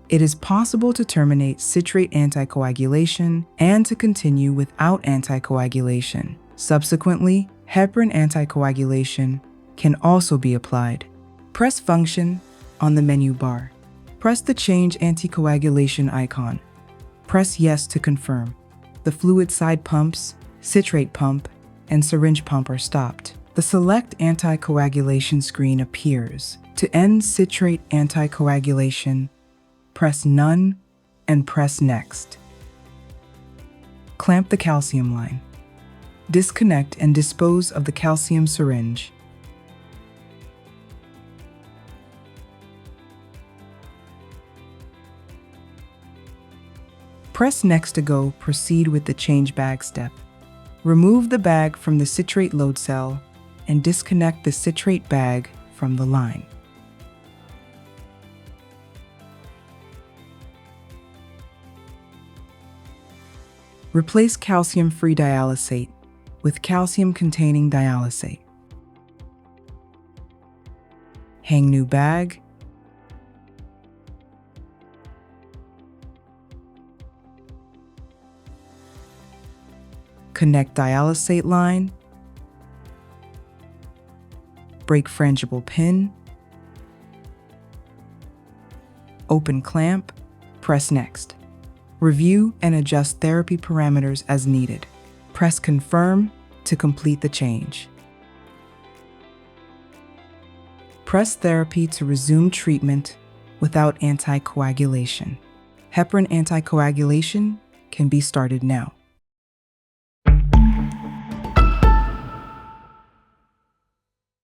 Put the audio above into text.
It is possible to terminate citrate anticoagulation and to continue without anticoagulation. Subsequently, heparin anticoagulation can also be applied. Press Function on the menu bar. Press the Change Anticoagulation icon. Press Yes to confirm. The fluid side pumps, citrate pump, and syringe pump are stopped. The Select Anticoagulation screen appears. To end citrate anticoagulation, press None and press Next. Clamp the calcium line. Disconnect and dispose of the calcium syringe. Press Next to go proceed with the change bag step. Remove the bag from the citrate load cell and disconnect the citrate bag from the line. Replace calcium-free dialysate with calcium-containing dialysate. Hang new bag. Connect dialysate line. Break frangible pin. Open clamp. Press Next. Review and adjust therapy parameters as needed. Press Confirm to complete the change. Press Therapy to resume treatment without anticoagulation. Heparin anticoagulation can be started now.